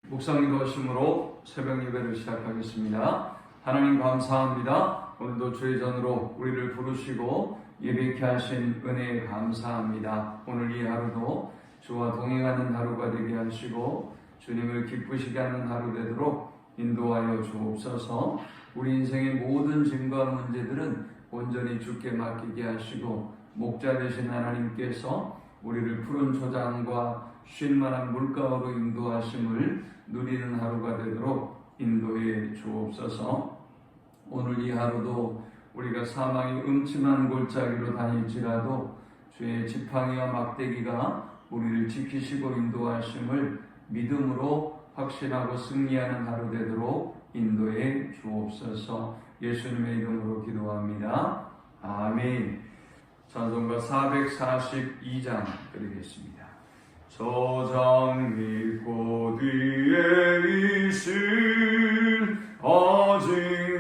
묵상 기도하심으로 새벽 예배를 시작하겠습니다. 하나님 감사합니다. 오늘도 주의 전으로 우리를 부르시고 예배케 하신 은혜에 감사합니다. 오늘 이 하루도 주와 동행하는 하루가 되게 하시고 주님을 기쁘시게 하는 하루 되도록 인도하여 주옵소서. 우리 인생의 모든 짐과 문제들은 온전히 주께 맡기게 하시고 목자 되신 하나님께서 우리를 푸른 초장과 쉴만한 물가로 인도하심을 누리는 하루가 되도록 인도해 주옵소서. 오늘 이 하루도 우리가 사망의 음침한 골짜기로 다닐지라도 주의 지팡이와 막대기가 우리를 지키시고 인도하심을 믿음으로 확신하고 승리하는 하루 되도록 인도해 주옵소서. 예수님의 이름으로 기도합니다. 아멘. 찬송가 442장 드리겠습니다. 저장 깊고 뒤에 있을 아직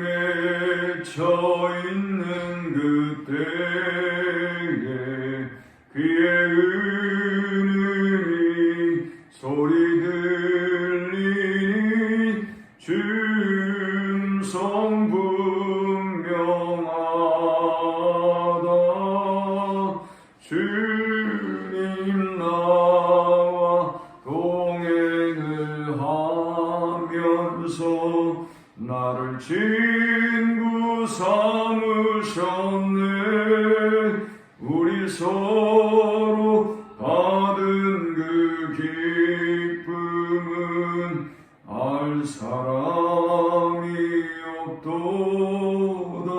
맺혀 있는 그때에 그의 은은히 소리 들리니 줌성 분명하다. 주님 나와 동행을 하면서 나를 친구 삼으셨네. 우리 서로 받은 그 기쁨은 알 사람이 없도다.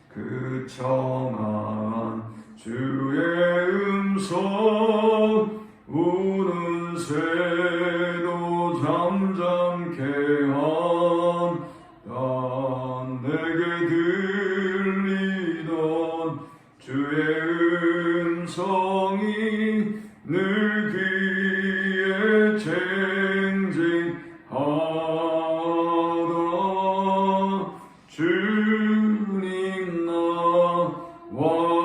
그 청한 주의 음성 우는 새도 잠잠케 한다. 내게 들리던 주의 음성이 늘 귀에 쟁쟁하다. 주님 나와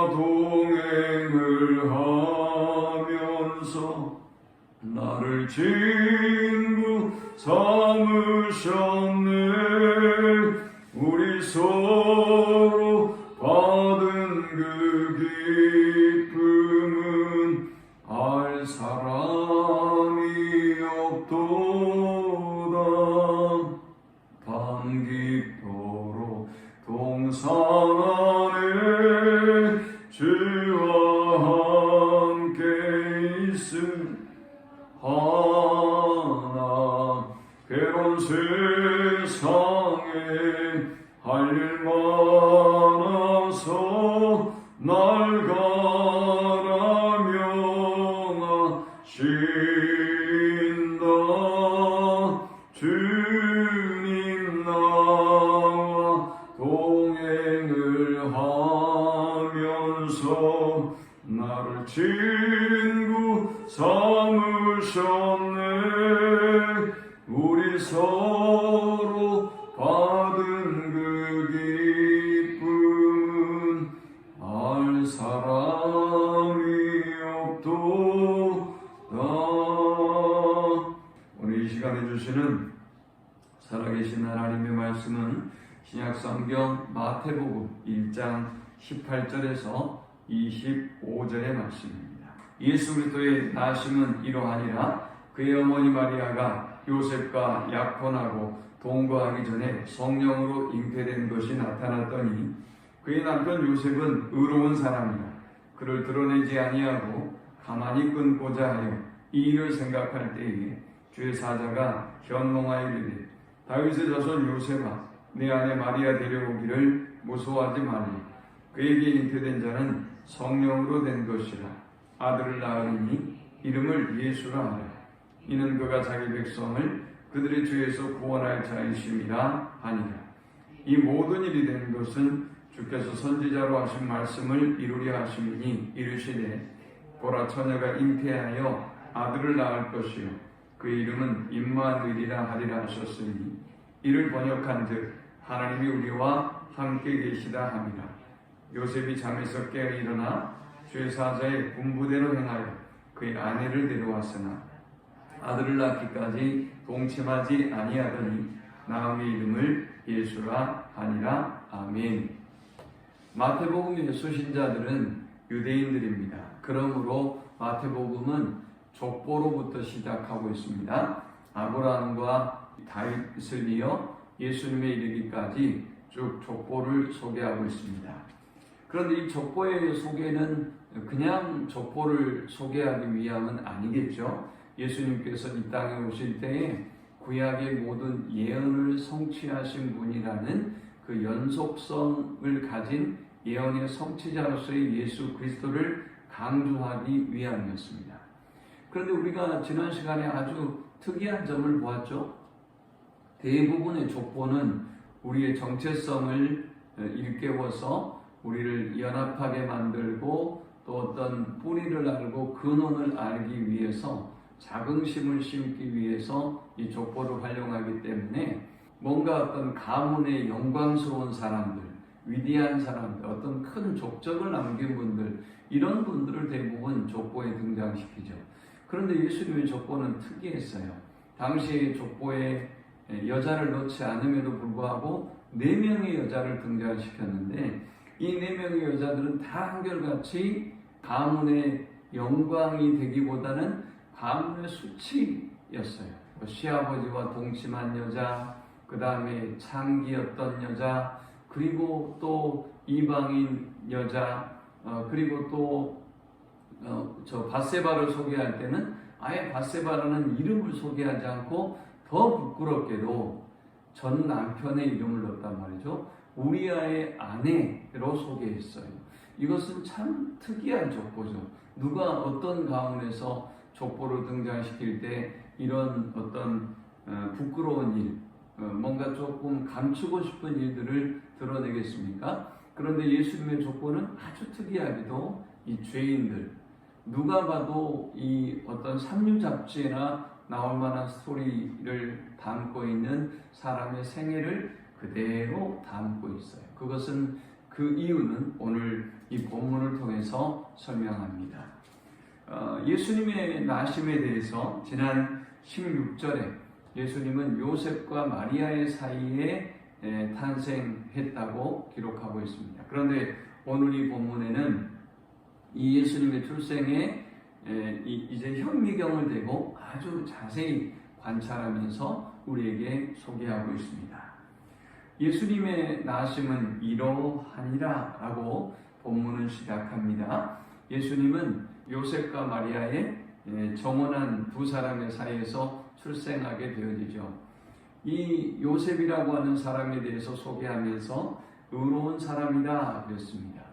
동행을 하면서 나를 친구 삼으셨네. 우리 서로 받은 그 기쁨은 알 사람이 없도다. 밤 깊도록 동산 안에 주와 함께 있음 하나. 괴로운 세상에 할 일 많아서 날 가라명하신다. 주님 나와 동행을 하면서 나를 친구 삼으셨네. 우리 서로 받은 그 기쁨은 알 사람이 없도다. 오늘 이 시간에 주시는 살아계신 하나님의 말씀은 신약성경 마태복음 1장 18절에서 25절의 말씀입니다. 예수 그리스도의 나심은 이러하니라. 그의 어머니 마리아가 요셉과 약혼하고 동거하기 전에 성령으로 잉태된 것이 나타났더니 그의 남편 요셉은 의로운 사람이라 그를 드러내지 아니하고 가만히 끊고자 하여 이 일을 생각할 때에 주의 사자가 현몽하여 이르되 다윗의 자손 요셉아 내 아내 마리아 데려오기를 무서워하지 말라. 그에게 잉태된 자는 성령으로 된 것이라. 아들을 낳으리니 이름을 예수라 하라. 이는 그가 자기 백성을 그들의 죄에서 구원할 자이심이라 하니라. 이 모든 일이 된 것은 주께서 선지자로 하신 말씀을 이루려 하심이니 이르시되 보라 처녀가 잉태하여 아들을 낳을 것이요 그의 이름은 임마누엘이라 하리라 하셨으니 이를 번역한즉 하나님이 우리와 함께 계시다 함이라. 요셉이 잠에서 깨어 일어나 주의 사자의 분부대로 행하여 그의 아내를 데려왔으나 아들을 낳기까지 동침하지 아니하더니 나음의 이름을 예수라 하니라. 아멘. 마태복음의 수신자들은 유대인들입니다. 그러므로 마태복음은 족보로부터 시작하고 있습니다. 아브라함과 다윗을 이어 예수님에 이르기까지 쭉 족보를 소개하고 있습니다. 그런데 이 족보의 소개는 그냥 족보를 소개하기 위함은 아니겠죠. 예수님께서 이 땅에 오실 때에 구약의 모든 예언을 성취하신 분이라는 그 연속성을 가진 예언의 성취자로서의 예수 그리스도를 강조하기 위함이었습니다. 그런데 우리가 지난 시간에 아주 특이한 점을 보았죠. 대부분의 족보는 우리의 정체성을 일깨워서 우리를 연합하게 만들고 또 어떤 뿌리를 알고 근원을 알기 위해서 자긍심을 심기 위해서 이 족보를 활용하기 때문에 뭔가 어떤 가문의 영광스러운 사람들, 위대한 사람들, 어떤 큰 족적을 남긴 분들, 이런 분들을 대부분 족보에 등장시키죠. 그런데 예수님의 족보는 특이했어요. 당시 족보에 여자를 넣지 않음에도 불구하고 4명의 여자를 등장시켰는데 이 4명의 여자들은 다 한결같이 가문의 영광이 되기보다는 가문의 수치였어요. 시아버지와 동침한 여자, 그 다음에 창기였던 여자, 그리고 또 이방인 여자, 그리고 또 밧세바를 소개할 때는 아예 밧세바라는 이름을 소개하지 않고 더 부끄럽게도 전 남편의 이름을 넣었단 말이죠. 우리아의 아내로 소개했어요. 이것은 참 특이한 족보죠. 누가 어떤 가문에서 족보를 등장시킬 때 이런 어떤 부끄러운 일, 뭔가 조금 감추고 싶은 일들을 드러내겠습니까? 그런데 예수님의 족보는 아주 특이하게도 이 죄인들, 누가 봐도 이 어떤 삼류 잡지에나 나올 만한 스토리를 담고 있는 사람의 생애를 그대로 담고 있어요. 그것은 그 이유는 오늘 이 본문을 통해서 설명합니다. 예수님의 나심에 대해서 지난 16절에 예수님은 요셉과 마리아의 사이에 탄생했다고 기록하고 있습니다. 그런데 오늘 이 본문에는 이 예수님의 출생에 이제 현미경을 대고 아주 자세히 관찰하면서 우리에게 소개하고 있습니다. 예수님의 나심은 이러하니라 라고 본문은 시작합니다. 예수님은 요셉과 마리아의 정혼한 두 사람의 사이에서 출생하게 되어지죠. 이 요셉이라고 하는 사람에 대해서 소개하면서 의로운 사람이라 그랬습니다.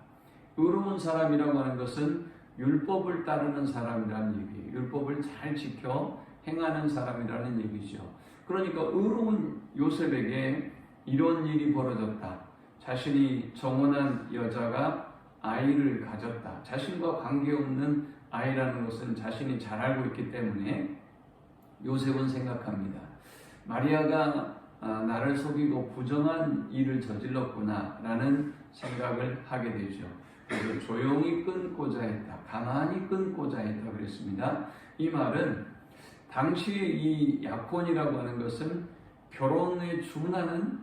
의로운 사람이라고 하는 것은 율법을 따르는 사람이라는 얘기예요. 율법을 잘 지켜 행하는 사람이라는 얘기죠. 그러니까 의로운 요셉에게 이런 일이 벌어졌다. 자신이 정혼한 여자가 아이를 가졌다. 자신과 관계없는 아이라는 것은 자신이 잘 알고 있기 때문에 요셉은 생각합니다. 마리아가 나를 속이고 부정한 일을 저질렀구나 라는 생각을 하게 되죠. 그래서 조용히 끊고자 했다. 가만히 끊고자 했다 그랬습니다. 이 말은 당시에 이 약혼이라고 하는 것은 결혼에 준하는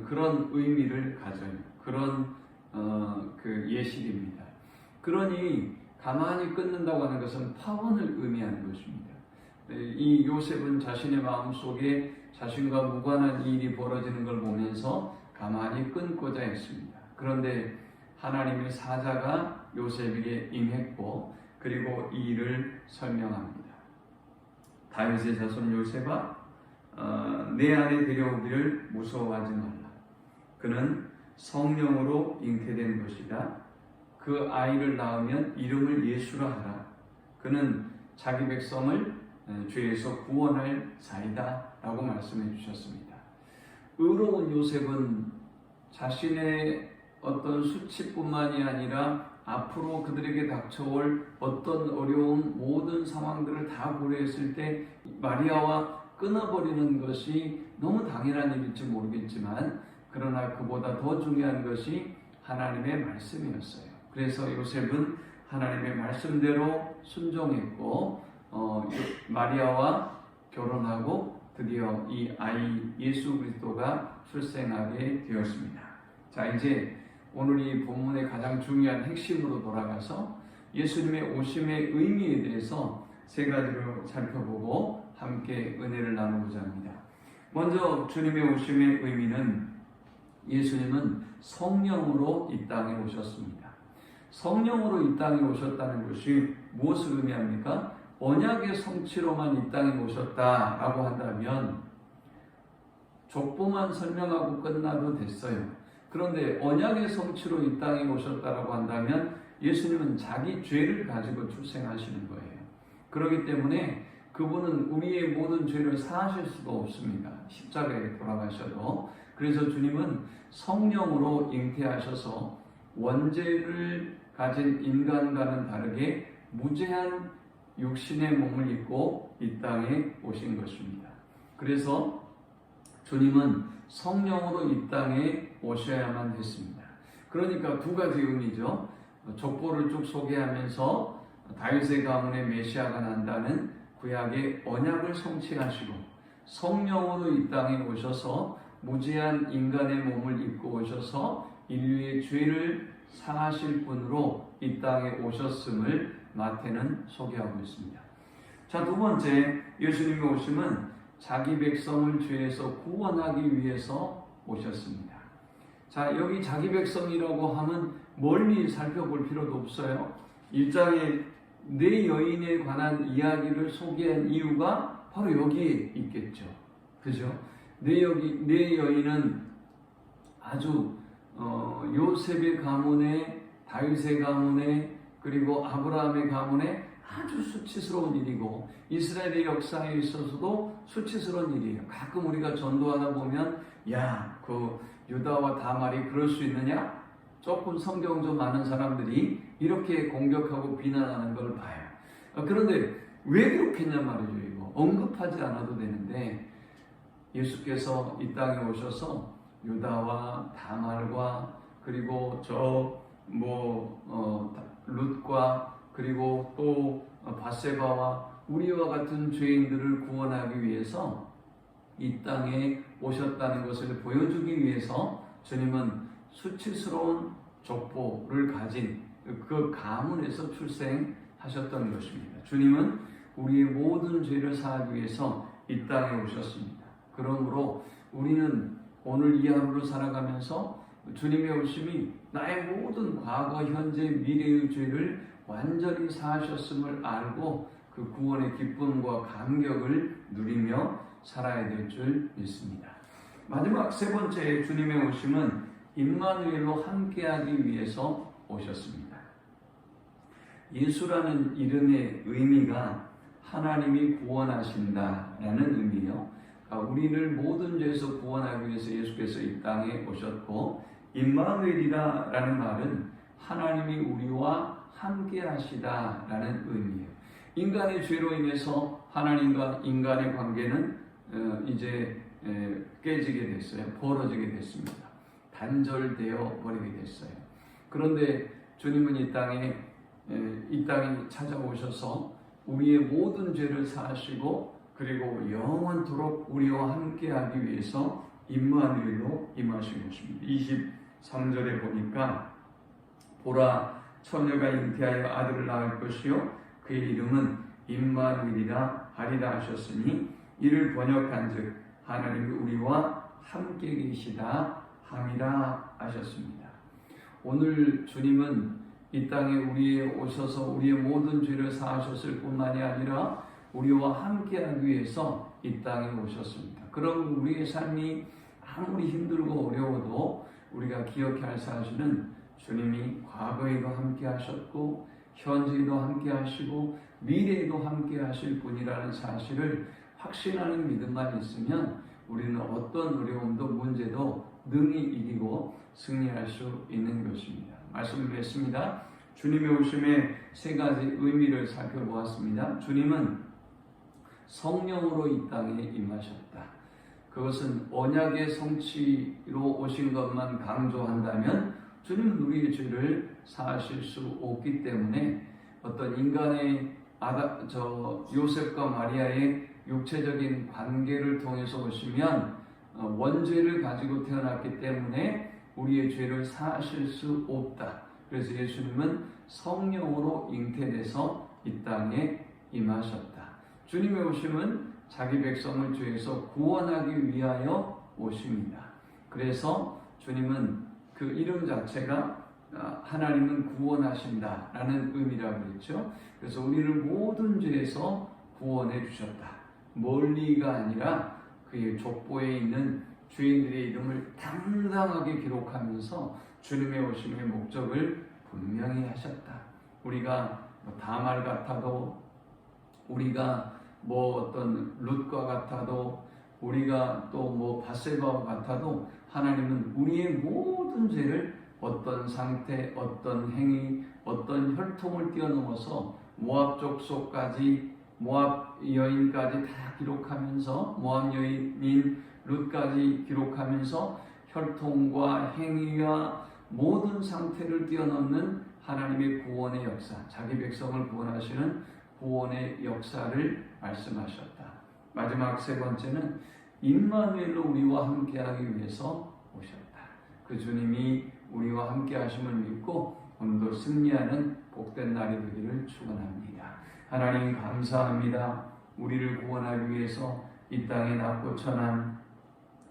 그런 의미를 가져요. 그런 그 예식입니다. 그러니 가만히 끊는다고 하는 것은 파혼을 의미하는 것입니다. 이 요셉은 자신의 마음속에 자신과 무관한 일이 벌어지는 걸 보면서 가만히 끊고자 했습니다. 그런데 하나님의 사자가 요셉에게 임했고 그리고 이 일을 설명합니다. 다윗의 자손 요셉아, 내 안에 데려오기를 무서워하지 말라. 그는 성령으로 잉태된 것이다. 그 아이를 낳으면 이름을 예수라 하라. 그는 자기 백성을 죄에서 구원할 자이다 라고 말씀해 주셨습니다. 의로운 요셉은 자신의 어떤 수치뿐만이 아니라 앞으로 그들에게 닥쳐올 어떤 어려운 모든 상황들을 다 고려했을 때 마리아와 끊어버리는 것이 너무 당연한 일일지 모르겠지만 그러나 그보다 더 중요한 것이 하나님의 말씀이었어요. 그래서 요셉은 하나님의 말씀대로 순종했고 마리아와 결혼하고 드디어 이 아이 예수 그리스도가 출생하게 되었습니다. 자, 이제 오늘 이 본문의 가장 중요한 핵심으로 돌아가서 예수님의 오심의 의미에 대해서 세 가지로 살펴보고 함께 은혜를 나누고자 합니다. 먼저 주님의 오심의 의미는 예수님은 성령으로 이 땅에 오셨습니다. 성령으로 이 땅에 오셨다는 것이 무엇을 의미합니까? 언약의 성취로만 이 땅에 오셨다라고 한다면 족보만 설명하고 끝나도 됐어요. 그런데 언약의 성취로 이 땅에 오셨다라고 한다면 예수님은 자기 죄를 가지고 출생하시는 거예요. 그렇기 때문에 그분은 우리의 모든 죄를 사하실 수가 없습니다. 십자가에 돌아가셔도. 그래서 주님은 성령으로 잉태하셔서 원죄를 가진 인간과는 다르게 무죄한 육신의 몸을 입고 이 땅에 오신 것입니다. 그래서 주님은 성령으로 이 땅에 오셔야만 했습니다. 그러니까 두 가지 의미죠. 족보를 쭉 소개하면서 다윗의 가문의 메시아가 난다는 구약의 언약을 성취하시고 성령으로 이 땅에 오셔서 무죄한 인간의 몸을 입고 오셔서 인류의 죄를 사하실 분으로 이 땅에 오셨음을 마태는 소개하고 있습니다. 자, 두 번째, 예수님의 오심은 자기 백성을 죄에서 구원하기 위해서 오셨습니다. 자, 여기 자기 백성이라고 하면 멀리 살펴볼 필요도 없어요. 1장에 네 여인에 관한 이야기를 소개한 이유가 바로 여기에 있겠죠. 그죠? 네 여인은 아주 요셉의 가문에, 다윗의 가문에, 그리고 아브라함의 가문에 아주 수치스러운 일이고 이스라엘의 역사에 있어서도 수치스러운 일이에요. 가끔 우리가 전도하다 보면 그 유다와 다말이 그럴 수 있느냐? 조금 성경 좀 아는 사람들이 이렇게 공격하고 비난하는 걸 봐요. 그런데 왜 그렇겠냐 말이죠. 이거 언급하지 않아도 되는데 예수께서 이 땅에 오셔서 유다와 다말과 그리고 룻과 그리고 또 바세바와 우리와 같은 죄인들을 구원하기 위해서 이 땅에 오셨다는 것을 보여주기 위해서 주님은 수치스러운 족보를 가진 그 가문에서 출생하셨던 것입니다. 주님은 우리의 모든 죄를 사하기 위해서 이 땅에 오셨습니다. 그러므로 우리는 오늘 이 하루를 살아가면서 주님의 오심이 나의 모든 과거, 현재, 미래의 죄를 완전히 사하셨음을 알고 그 구원의 기쁨과 감격을 누리며 살아야 될 줄 믿습니다. 마지막 세 번째, 주님의 오심은 임마누엘로 함께하기 위해서 오셨습니다. 예수라는 이름의 의미가 하나님이 구원하신다라는 의미요. 우리를 모든 죄에서 구원하기 위해서 예수께서 이 땅에 오셨고, 임마누엘이라는 말은 하나님이 우리와 함께 하시다라는 의미예요. 인간의 죄로 인해서 하나님과 인간의 관계는 이제 깨지게 됐어요. 벌어지게 됐습니다. 단절되어 버리게 됐어요. 그런데 주님은 이 땅에 찾아오셔서 우리의 모든 죄를 사하시고 그리고 영원토록 우리와 함께하기 위해서 임마누엘로 임하신 것입니다. 23절에 보니까 보라, 처녀가 잉태하여 아들을 낳을 것이요 그의 이름은 임마누엘이라 하리라 하셨으니 이를 번역한즉 하나님이 우리와 함께 계시다 함이라 하셨습니다. 오늘 주님은 이 땅에 우리에 오셔서 우리의 모든 죄를 사하셨을 뿐만이 아니라 우리와 함께하기 위해서 이 땅에 오셨습니다. 그럼 우리의 삶이 아무리 힘들고 어려워도 우리가 기억해야 할 사실은 주님이 과거에도 함께 하셨고 현재에도 함께 하시고 미래에도 함께 하실 분이라는 사실을 확신하는 믿음만 있으면 우리는 어떤 어려움도 문제도 능히 이기고 승리할 수 있는 것입니다. 말씀을 드렸습니다. 주님의 오심의 세 가지 의미를 살펴보았습니다. 주님은 성령으로 이 땅에 임하셨다. 그것은 언약의 성취로 오신 것만 강조한다면 주님은 우리의 죄를 사하실 수 없기 때문에 어떤 인간의 요셉과 마리아의 육체적인 관계를 통해서 오시면 원죄를 가지고 태어났기 때문에 우리의 죄를 사하실 수 없다. 그래서 예수님은 성령으로 잉태돼서 이 땅에 임하셨다. 주님의 오심은 자기 백성을 죄에서 구원하기 위하여 오십니다. 그래서 주님은 그 이름 자체가 하나님은 구원하신다라는 의미라고 그랬죠. 그래서 우리를 모든 죄에서 구원해 주셨다. 멀리가 아니라 그의 족보에 있는 죄인들의 이름을 당당하게 기록하면서 주님의 오심의 목적을 분명히 하셨다. 우리가 다말 같아도, 우리가 어떤 룻과 같아도, 우리가 또 바세바와 같아도 하나님은 우리의 모든 죄를 어떤 상태, 어떤 행위, 어떤 혈통을 뛰어넘어서 모압 족속까지, 모압 여인까지 다 기록하면서, 모압 여인인 룻까지 기록하면서 혈통과 행위와 모든 상태를 뛰어넘는 하나님의 구원의 역사, 자기 백성을 구원하시는 구원의 역사를 말씀하셨다. 마지막 세 번째는 임마누엘로 우리와 함께하기 위해서 오셨다. 그 주님이 우리와 함께하심을 믿고 오늘도 승리하는 복된 날이 되기를 축원합니다. 하나님 감사합니다. 우리를 구원하기 위해서 이 땅에 낮고 천한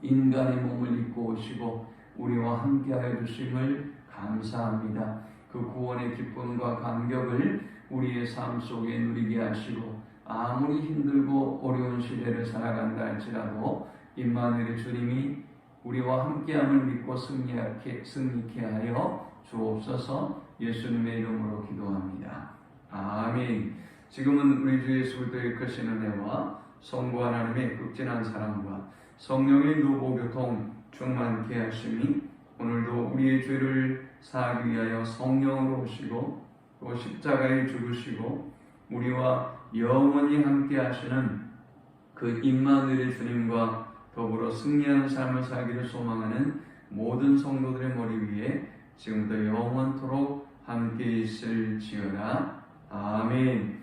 인간의 몸을 입고 오시고 우리와 함께하여 주심을 감사합니다. 그 구원의 기쁨과 감격을 우리의 삶 속에 누리게 하시고 아무리 힘들고 어려운 시대를 살아간다 할지라도 임마누엘의 주님이 우리와 함께함을 믿고 승리케 하여 주옵소서. 예수님의 이름으로 기도합니다. 아멘. 지금은 우리 주 예수 그리스도의 크신 은혜와 성부 하나님의 극진한 사랑과 성령의 노보교통 충만케 하심이 오늘도 우리의 죄를 사하기 위하여 성령으로 오시고 또 십자가에 죽으시고 우리와 영원히 함께 하시는 그 임마누엘의 주님과 더불어 승리하는 삶을 살기를 소망하는 모든 성도들의 머리 위에 지금부터 영원토록 함께 있을지어다. 아멘.